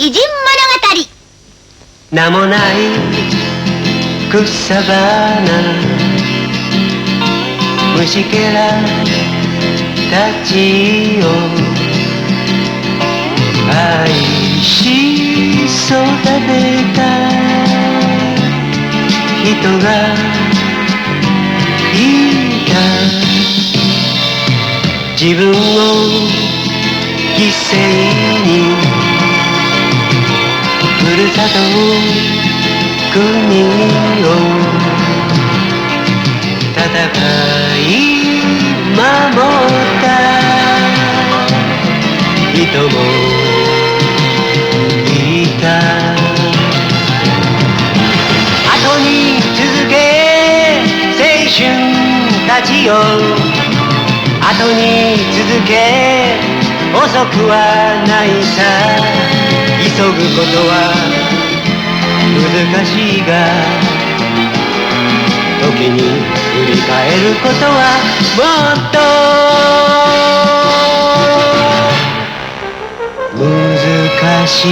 偉人物語。名もない草花虫けらたちを愛し育てた人がいた。自分を犠牲にふるさと国を戦い守った人もいた。後に続け青春たちよ、後に続け遅くはないさ。急ぐことは難しいが、時に振り返ることはもっと難しい。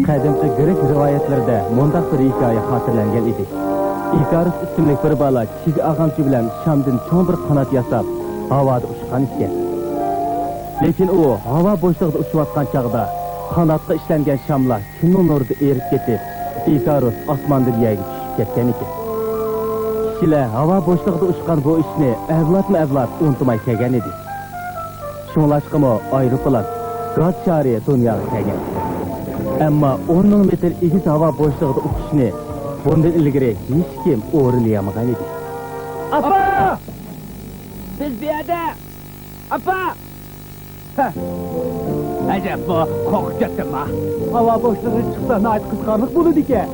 Qadimgi Grek rivoyatlarida mundaq bir hikoya xotirlangan edi. Ikarus ismli bir bola kichik ag'amchi bilan Shamdan cho'ng bir qanot yasab, havoda uchgan ekan. Lekin u havo bo'shlig'ida uchayotgan chog'da qanotga ishlangan shamlar kunning nurida erib ketib, Ikarus osmondan yerga tushib ketgan ekan. Kishilar havo bo'shlig'ida uchgan bu ishni avlodma-avlod unutmay kelgan edi. Shunlashqimi aeroplan gaz shari dunyoga kelgan. Ammo 10 ming metr egiz havo bo'shlig'ida uchishni bundan ilgari hech kim o'rnayamagan edi. Apa! Biz bu yerda! Apa! Ajab, bu qo'rqitdimi? Havo bo'shlig'iga chiqsa nayt qisqarlik bo'ladi ekan.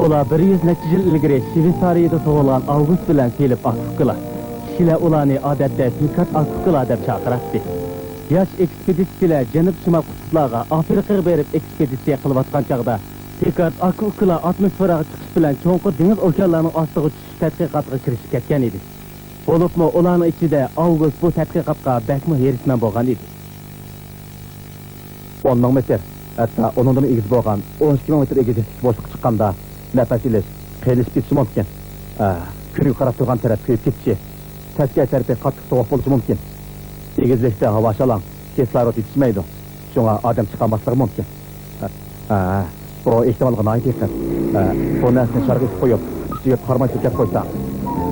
Ular 100 necha yil ilgari Shveysariyada tug'ilgan Avgust bilan kelib Afrikaga. Kishilar ularni odatda Pikat Afrikaga deb chaqiradi. Yosh ekspeditsiyalar Janub Shimol qutblarga Afrikaga berib ekspeditsiya qilayotgan chog'da Pikat Afrikaga atmosferaga chiqish bilan cho'nqur dengiz okeanlarining ostiga tushish tadqiqotiga kirishib ketgan edi. Bo'libmi ularning ichida Avgust bu tadqiqotga bakmi herisman bo'lgan edi. 10 ming metr, hatto undan egiz bo'lgan 12 ming metr egizlik bo'shliqqa chiqqanda nafas ilish, qiyilishib ketishi mumkin. Kunga qarab turgan taraf kuyib ketishi, tasga tarafga qattiq sovuq bo'lishi mumkin. Egizlikda havo shalang, kislorod yetishmaydi. Shunga odam chiqmasligi mumkin. Bu ehtimolga noyat ekan. Bu narsani sharga qo'yib, ustiga qarmay ketib qo'ysa,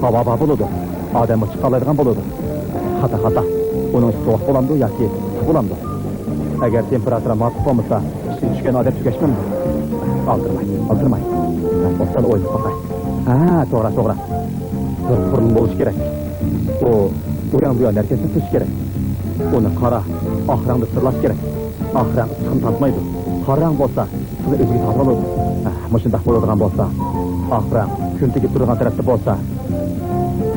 havo bo'ladi. Odam chiqoladigan bo'ladi. Xata. Uning sovuq bo'lamdi yoki bo'lamdi. Agar temperatura muvofiq bo'lmasa, ishga tushgan odam tugashmaydi. Aldirmay. Ostan o'ylab qo'y. To'g'ri. Bir qurilma bo'lish kerak. U uyan bu yerlarga tush kerak. Uni qara, oxirangda sirlash kerak. Oxirang chiqim topmaydi. Qarang bo'lsa, sizni o'ziga topoladi. Mushundaq bo'ladigan bo'lsa, oxirang kun tegib turgan tarafda bo'lsa,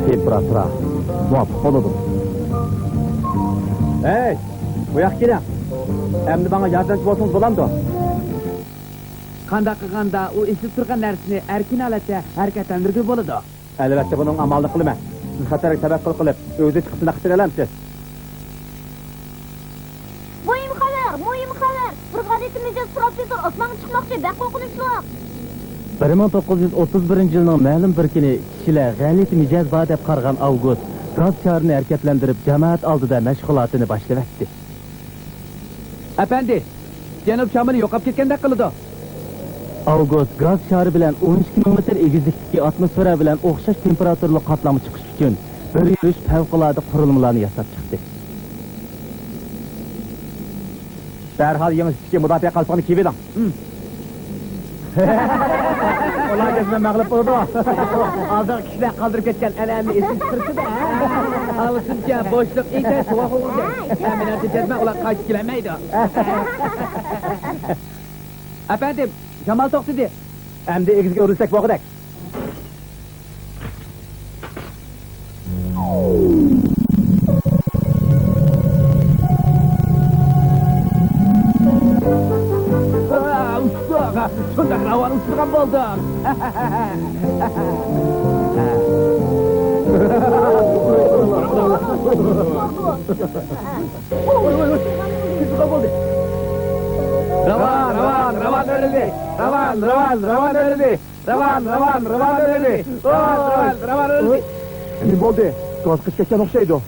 temperatura muvofiq bo'ladi. Hey, bu yoqqa keling. Endi bana yardımcı bo'lsangiz bo'lamdi? Qanday qilganda u esib turgan narsani erkin holatda harakatlantirib bo'ladi. Albatta buning amalini qilaman. Siz xatarga sabab qilib, o'zi chiqishni ixtira olamsiz. Muhim xabar. Bir gazetimiz professor osmonga chiqmoqchi, baq qo'rqinchli. 1931 yilning ma'lum bir kuni kishilar g'alati mijoz bor deb qargan Avgust gaz sharini harakatlantirib jamoat oldida mashg'ulotini boshlayapti. Efendi, Janub Shamini yo'qolib ketgandek qildi. Avgust gaz shari bilan 12 ming metr egizlikdagi atmosfera bilan o'xshash temperaturali qatlami chiqish uchun bir yurish favqulodda qurilmalarni yasab chiqdi. Darhol yengishga mudofaa qalpoqni kiyib eding. Ular bizga mag'lub bo'ldi. Hozir kishilar qoldirib ketgan anamni esim chiqirdi-da. Avsincha bo'shliq esa sovuq bo'ldi. Meni tejazma ular qaytib kelmaydi. Efendim, Jamal to'xtadi. Endi egizga urilsak bo'g'idak. Şunda ravan uçturan buldum. Ravan öyle. Ravan öyle. Ravan öyle. Ne oldu? Gaz kışketken okşaydı o.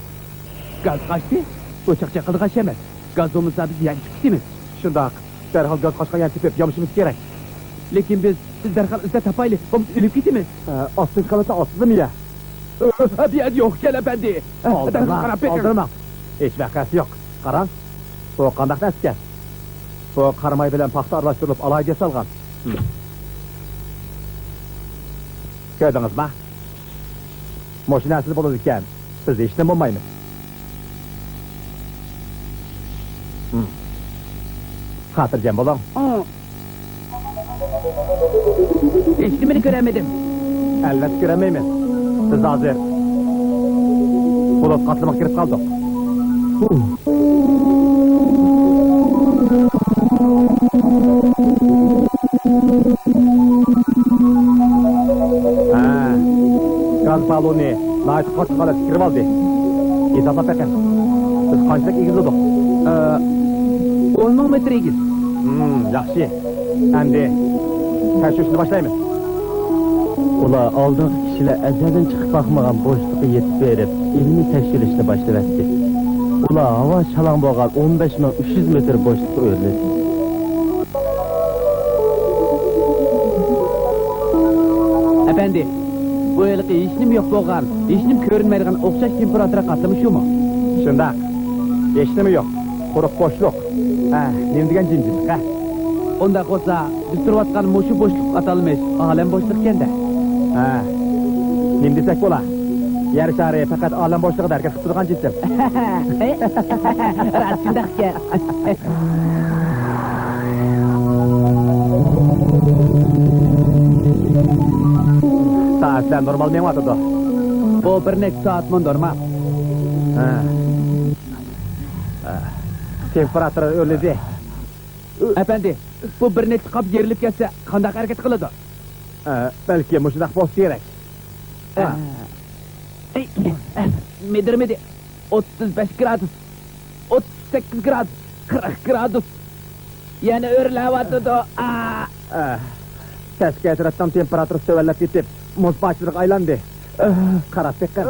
Gaz kaçtı? Uçak çakıldı kaç yemez. Gaz olmasa biz yani çıktı mı? Şunda derhal gaz kaçkan yan tipip yamışımız gerek. Lekin biz derhal iste tapaylı. Biz ölüp gittimiz. Astın kalırsa aslı mı ya? Bir yer yok gel efendi. Aldırma. Hiç vakası yok. Karan. Bu kandak asker. Bu karmay bilen paxta arlaştırılıp alayca salgan. Gördünüz mü? Moşinasını bulur iken biz de işten bulmayız. Hatırcam bulun. İşlemini göremedim. Elbet göremeyimiz. Biz hazır. Bulut katlamak girip kaldık. Gaz balonu nait kaç kalat kirip aldı. Hesapla pekin. Biz kaçlık igiz olduk. 10 metre igiz. Yaxşı. Endi teşhişini başlayımız. Ula aldığın kişiler ezelden çıkıp bakmagan boşluğu yetip verip ilmi tekşirişini başlavetti. Ula hava çalan boğal 15.300 metre boşluğu örledi. Efendi, bu yılki işnim yok boğal, işnim görünmeyken okşaş temperatura katlamış mu? Şundak. Eşlemi yok. Kuruk boşluk. Ne diyen cimcilik ha? Onda olsa biz turvatkan moşu boşluk atalmış, alem boşluk kende. Ne desek bola? Yer şarıya fakat alem boşluğu derken tutturgan cisim. Rahatçındak ya. Saatler normal mi vatıdı? Bu bir nek saat mı normal? Temperatürü öyle de. Efendi, bu bir nek kap gerilip gelse kandak hareket kılıdı. Belki muşudak boz gerek. Medirmedi. 35 gradus, 38 gradus, 40 gradus. Yani öyle havadı da. Keşke etraftan temperatürü söverlep gitip muz başlılık aylandı. Karat bekler.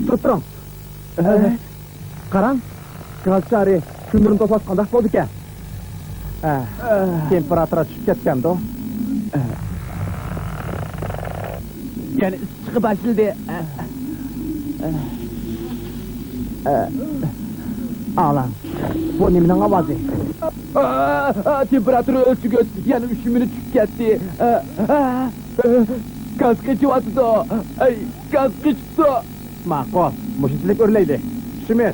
Tutturun. Karan. Gaz çare kümürün topas kandak oldu ki. Temperatüra düşüp ketken de o. Yani çıkıp açıldı. Ağlan. Bu neminin avazı. Temperatürü ölçü göz. Yani üşümünü çıkıp gitti. Gaz kaçı vardı da. Gaz kaçtı. Makol. Muşinçilik örleydi. Şümür.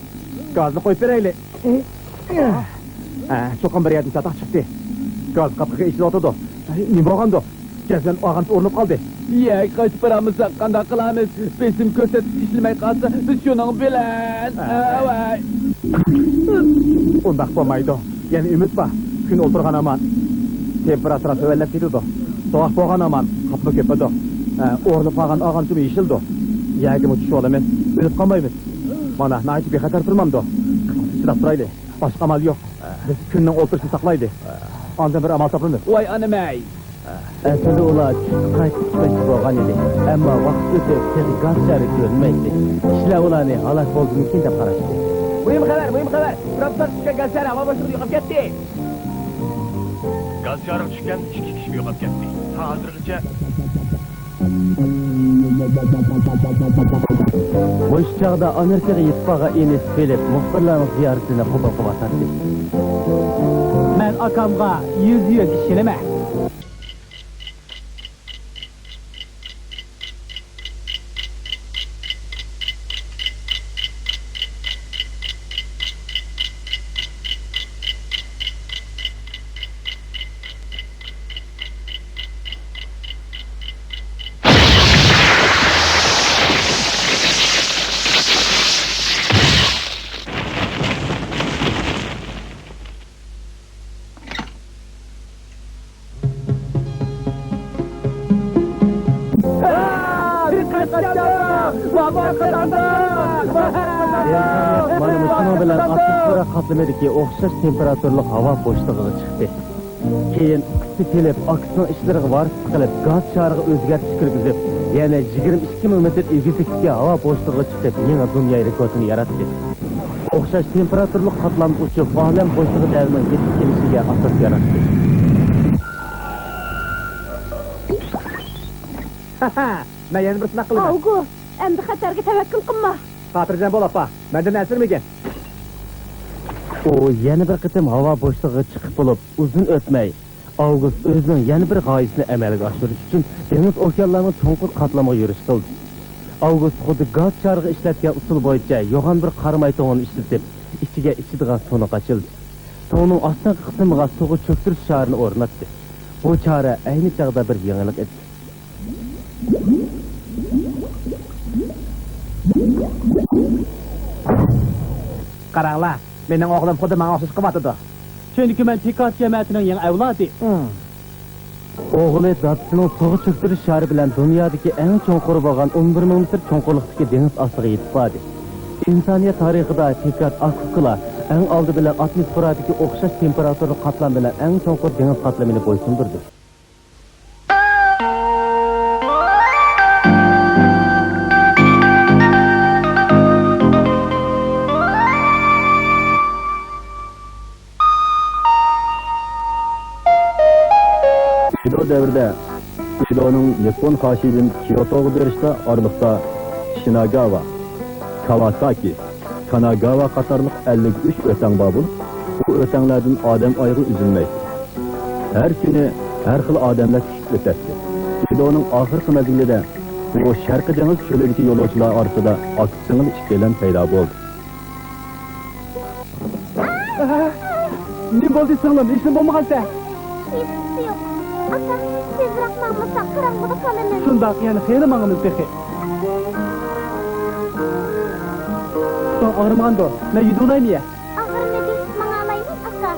Gazını koyup vereyli. Çokan bir yerden çatak çıktı. Gaz kapıya içine oturdu. Ne boğandı? Gezden ağanç ornup kaldı. Ya kaç paramızsa kandak kılamız. Bizim köset işlemey kalsa biz şunun bilen. Vay. Ondak olmaydı. Yani ümit var. Gün oturgan aman. Temperatüra söverlep gidiyordu. Soğuk boğan aman. Kapı köpüdü. Ornup ağan ağancımı işildi. Yağım uçuşu olamaz. Ölüp kalmayımız. Bana naiti bir hatar durmamdı. Çırak duraylı. Başka amal yok. Biz günden oltuşunu saklaydı. Ancak bir amal tapırınır. Vay anamay. Eseli ula kayıt gitmesi boğan idi. Ama vakit ötüp seni gaz şarı görmeydi. Kişiler ulanı halak olduğunu kim de paraştı. Mühim haber. Trabzon çıkan gazlar hava boşluğu yıkıp gitti. Gaz yarık çıkan 2 kişi yo'qolib ketdi. Hozirgacha Bu iş çağda Amerika'ya yitpağa inip gelip muhtarların ziyaretine kubba kubba tattı. Ben akamga 100 kişileme. Mana shunun bilan atmosfera qatlamidagi o'xshash temperaturli havo bo'shlig'iga chiqdi. Keyin qisqa kelib, oksigen ishlariga varis qilib, gaz shariga o'zgartirish kirgizib, yana 22 ming metr egizlikdagi havo bo'shlig'iga chiqib, yangi dunyo rekordini yaratdi. O'xshash temperaturli qatlam uchib, olam bo'shlig'i davrining yetib kelishiga asos yaratdi. Men yana bir sinaq qilaman. Avgu, endi xatarga tavakkul qilma. Xotirjam bo'l opa. Mendan asirmigan. U yana bir qitim havo bo'shlig'iga chiqib bo'lib, uzun o'tmay, Avgust o'zining yana bir g'oyasini amalga oshirish uchun dengiz okeanlarning cho'nqur qatlamiga yurish qildi. Avgust xuddi gaz shariga ishlatgan usul bo'yicha yo'g'on bir qarmay to'g'ini ishlatib, ichiga ichidigan suvni qachildi. Suvning ostingi qismiga suvga cho'ktirish sharini o'rnatdi. Bu chora ayni chog'da bir yangilik edi. Qaranglar, mening o'g'lim xuddi menga o'xshash qilyapti. Chunki men Pikat jamiyatining yangi avlodi. O'g'li dadisining suvga cho'ktirish shari bilan dunyodagi eng cho'nqur bo'lgan 11 ming metr cho'nqurlikdagi dengiz ostiga yetib bordi. Insoniyat tarixida Pikat akuklar eng oldi bilan atmosferadagi o'xshash temperatura qatlam bilan eng cho'nqur dengiz qatlamini bo'ysundirdi. Devrde Shido'ning Yapon qoshidan Kyotoga berishda orliqda Shinagawa, Kawasaki, Kanagawa qatorliq 53 o'tang bor bo'lib, bu o'tanglardan odam oyog'i uzilmaydi. Har kuni har xil odamlar tushib o'tadi. Shido'ning oxirgi mezgilida bu sharqiy dengiz cho'lidagi yo'lovchilar orasida oksigen ikkilan paydo bo'ldi. Ne bo'ldi singlim? Ishim bo'lmagansa? Ata, tezroq ma'mursa qarang'ida qolaman. Shundoq, yana xeyli mangimiz bexi. So'ng og'rimag'ando, men yudulaymi-ya? Og'irmidi, mang'alaymi, aka?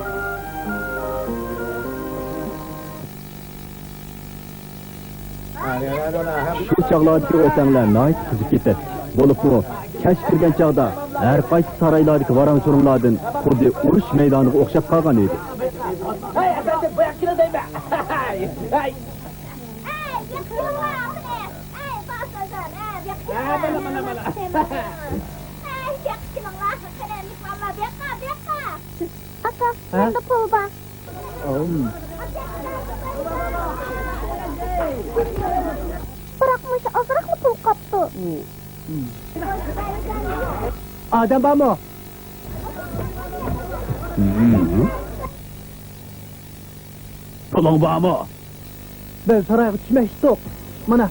Shu chog'lardagi o'tanglar noyit qizib ketadi. Bo'libmi, kashf kirgan chog'da har qaysi saroylardagi varang-churumlardan xuddi urush maydoniga o'xshab qolgan edi. Aka, menda pul bor. Biroq o'sha ozroqli pul qopti. Odam bormi? Puling bormi? Biz saroyga tushmoqchidik. Mana.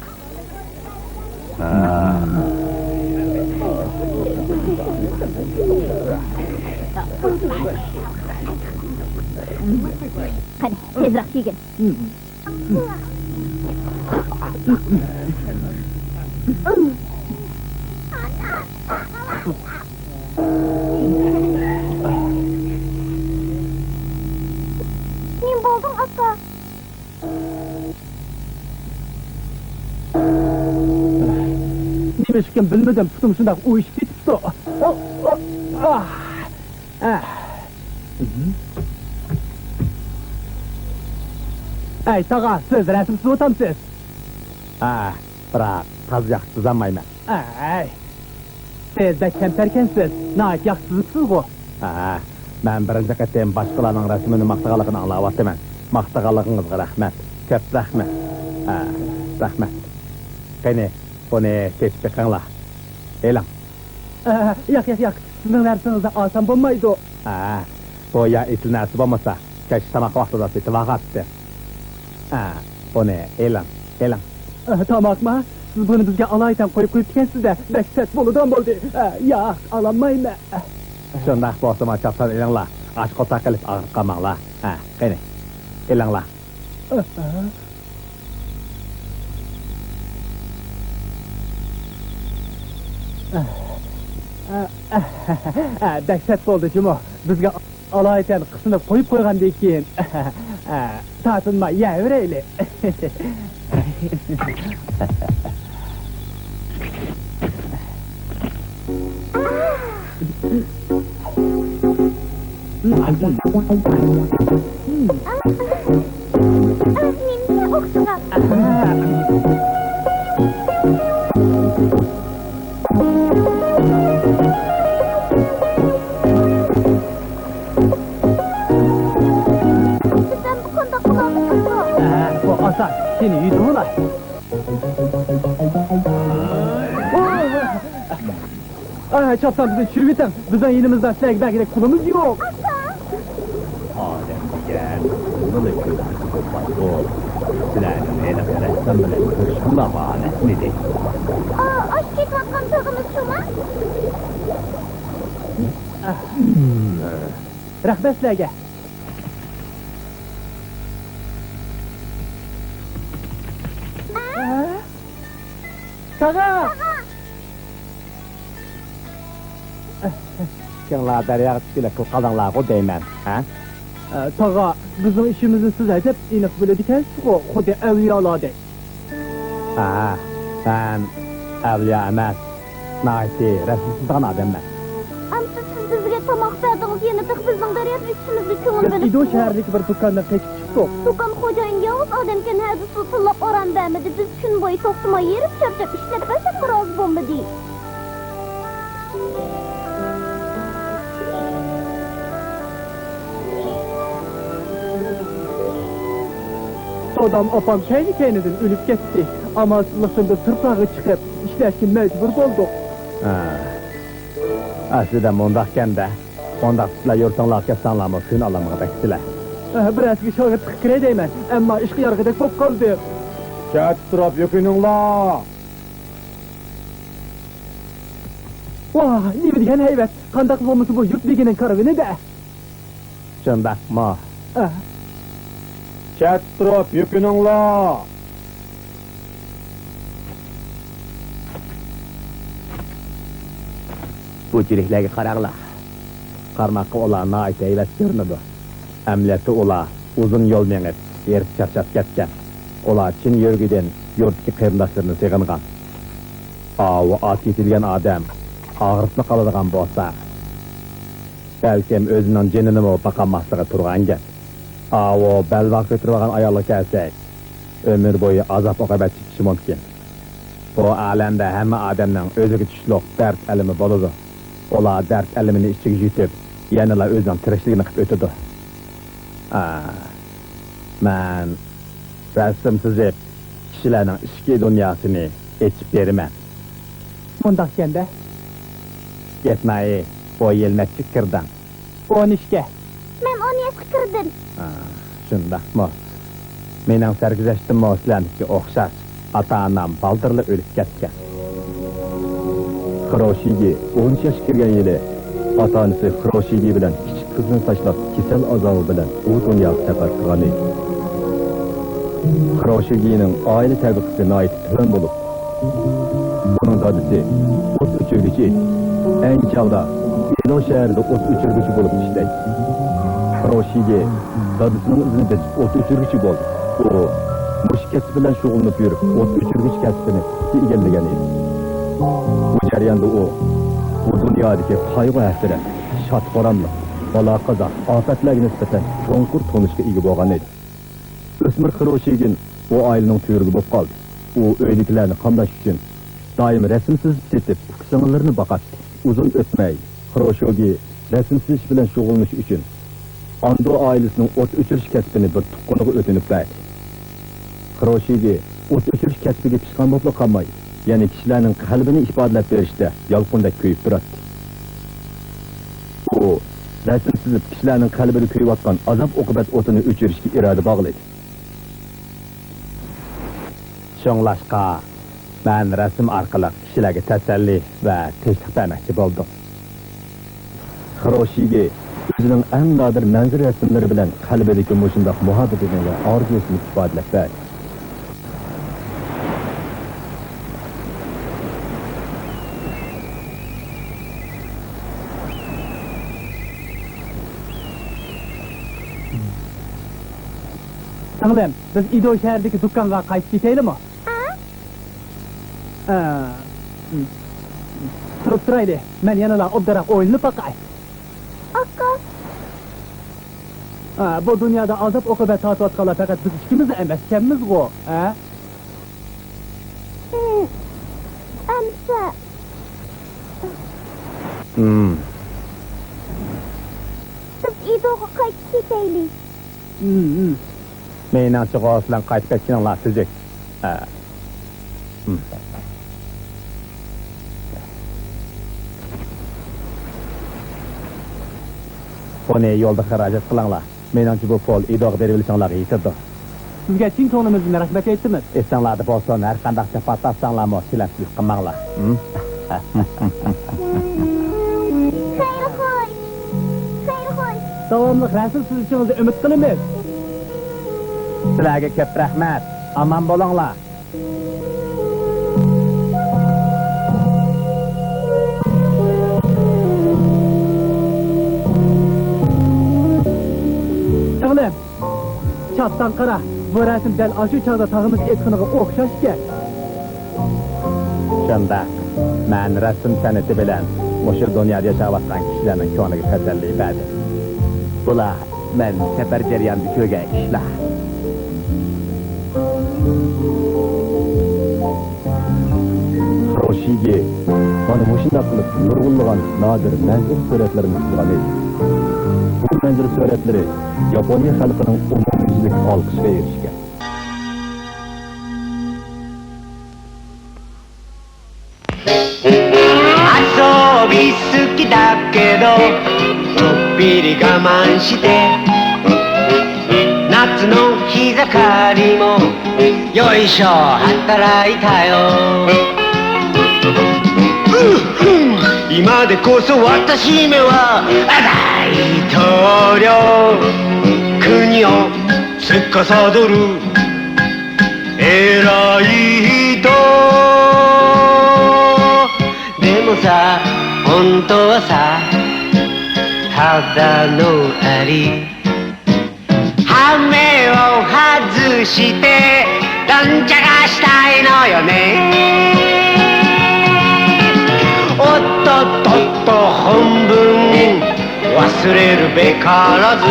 Qani, tezroq yegin. Ne bo'lding, aka? Nima ishkim bilmadim, putim shundoq o'yishib ketibdi. Ay, tag'a, siz rasm chizib o'tamsiz. Biroq taz yaxshi chizolmayman. Ay. Siz bek kamtarkansiz. Nayt yaxshi chizibsiz-ku. Men birinchi qatim boshqalarning rasmini maqtaganligini anglayapman. Maqtaganligingizga rahmat. Ko'p rahmat. Rahmat. Qani, buni seçip beqinglar. E'lon. Yo'q. Sizning narsangizni olsam bo'lmaydi. Bu ya etil narsa bo'lmasa, kech tamoq vaqtida setib olg'atdi. Buni e'lon. Tamokmi? Siz buni bizga alaydan qo'yib ekansiz-da, baksat bo'lidan bo'ldi. Yo'q, olamayman. Shunday bo'lsa, chapsan elinglar. Ash qota qilib og'ir qolmanglar. Qani. Elinglar. Baksat bo'ldi Jumo. Bizga alaydan qisnib qo'yib qo'ygandan keyin tatinma, yaverayli. Nimse oxuğa. Sen bu konuda kulağını tutma. Bu asan, seni yudular. Çapsan bizi çürüyeten, bizden yenimizden sinek belki de kulumuz yok. Ademgen, bunu kötü kopmadı ol. Sizlerin eli ressam bilen görüşme bahanesi nedir? Aç git bakkan tığımız şu mu? Rahmet sizlerge. Kağa! Kendiler derya çıkıyla kıl kazanlar o değmen. Tağa, bizim işimizi siz edip inip böyle diken o kode evliyalar de. Ben evliya emez. Naiti, resimsizden adem ben. Amca siz bizge tamak verdiniz yenedik bizden deriyat işimizi kömür Biz verip. İdo şehirlik bir dükkandan kaçıp çıktık. Dukan hocayın yavuz ademken hadi su tırlap oran vermedi. Biz gün boyu toktuma yerip çarçap işletmesek razı bomba değil. Adam apam kendi kendiden ölüp gitti. Ama sırasında tırpağı çıkıp işlerken mecbur bulduk. Aslında mondakken de, mondakçılar yurtanlar kesanlar mı kün alamığı bektiler. Biraz bir şöyle tıkkır edeyim ama işki yargıda çok kaldı. Çat durup yükününla. Vah, ne bilgen heyvet. Kandak olması bu yurt bilginin karabini de. Şundak mı? Ah. Çat durup yükününla. Bu cirihlerge kararlar. Karmakı ola naite eyvet görünüdü. Emleti ola uzun yol menip, yer çarçap ketken. Ola Çin yörgüden yurtki kıyımdaşlarını sığıngan. Avu at yetilgen adam, ağırtını kalıdığan bolsa. Belkim özünün cenini mi bakanmaslığı turgan get. Avu belvaq götürüvağan ayalı kelsek, ömür boyu azap okabet çıkışı mümkün. Bu alemde hemme adamның özüge tüşlük dert elimi boludu. Ola dert elimini içige jutub, yanıla özünün tirişligini qıp ötüdü. Men resim sizip kişilerin işki dünyasını içip berimen. Mundak kende. Getmeyi o yelmekçik kırdan. On işke. Ben onu eskirdim. Şundak mı? Menin sergizeştim mi oslaniki okşaş. Ata-anam baldırlı ölüp ketken. Xroşigi 10 yaş kirgen yili ata-anısı Xroşigi bilen kichik kızını taşlap kesel azabı bilen o dünya sefar kılgan edi. Xroşigi'nin aile tabakası nait tüven bulup bunun dadısı ot uçurgücü edi. En çağda Eno şehirde ot uçurgücü bulup işleydi. Xroşigi dadısının izini besip ot uçurgücü boldu. O muş kesip bilen şoğulunub yürüp ot uçurgüç kesibini igeldigen edi. Bu jarayanda o bu dünyadaki kaygı hasret, şat qoranlık, bala qaza, afetlerine nispeten çonkur tonuşka igi bolgan edi. Ösmür Xroşigin o ailenin tüyürgü bop kaldı. O öylekilerini kandaş üçün daim resimsiz setip kısımlarını bakattı. Uzun ötmey, Xroşigi resimsiz iş bilen şoğulmuş üçün Ando ailesinin ot uçuruş kesbini bir tukkunuğu ötünüp verdi. Xroşigi ot uçuruş kesbiga pişkan bopla kalmay, yani kişilerin kalbini ifadalep verişte yalqundek köyüp duratdı. O resimsizip kişilerin kalbini köyüp atkan azap okubet otunu uçuruşki irade bağlıydı. Şoňlaşqa, ben resim arkalı kişilerge teselli ve teşvik vermekçi boldum. Xroşigi özünün en nadir manzil resimleri bilen kalbideki muşundaq muhabbetini ve arzusunu ifadalep verdi. Sanırım biz İdo şehirdeki dükkanğa kayıp giteyli mi? Turup duraydı. Ben yanına obdarak oyununu bakay. Akka. Bu dünyada azap okubat tatvatqanlar faqat biz ikkimiz emas, ekanmiz-ku, ha? Amsa. Biz idoga qaytib ketaylik. Menimcha g'oslan qaytib ketganlar tuzuk. Buni yo'lda xarajat qilinglar. Menimcha bu pul idoga berib olishinglarga yetadi. Sizga chin ko'nglimizdan rahmat aytamiz. Esinglarda bo'lsin, har qanday chapatasanglarmi, chilansizlik qilmanglar. Xayrxo'y. Davomli rasul sizishingizni umid qilamiz. Sizlarga ko'p rahmat. Omon bo'linglar. Singlim, chatdan qara. Bu rasm dal ashu chog'da tag'imiz etqiniga o'xshash ekan. Shunda men rasm san'ati bilan o'sha dunyoda yashayotgan kishilarning ko'ngliga tasalli berdim. Bular men safar jarayonida ko'rgan ishlar. Roshiga mana shunday qilib nurg'unlagan nodir manzur suratlarini chizgan edi. Bu manzur suratlari Yaponiya xalqining umumyuzlik olqishiga erishgan.遊び好きだけどちょっぴり我慢して夏の日盛りもよいしょ働いたよ今でこそ私めは大統領国を司る偉い人でもさ本当はさ肌のあり羽目を外してなんちゃがしたいのよねおっとっとっと本文忘れるべからず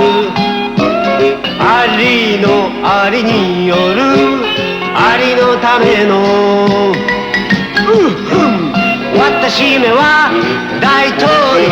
ありのありによるありのための私めは大統領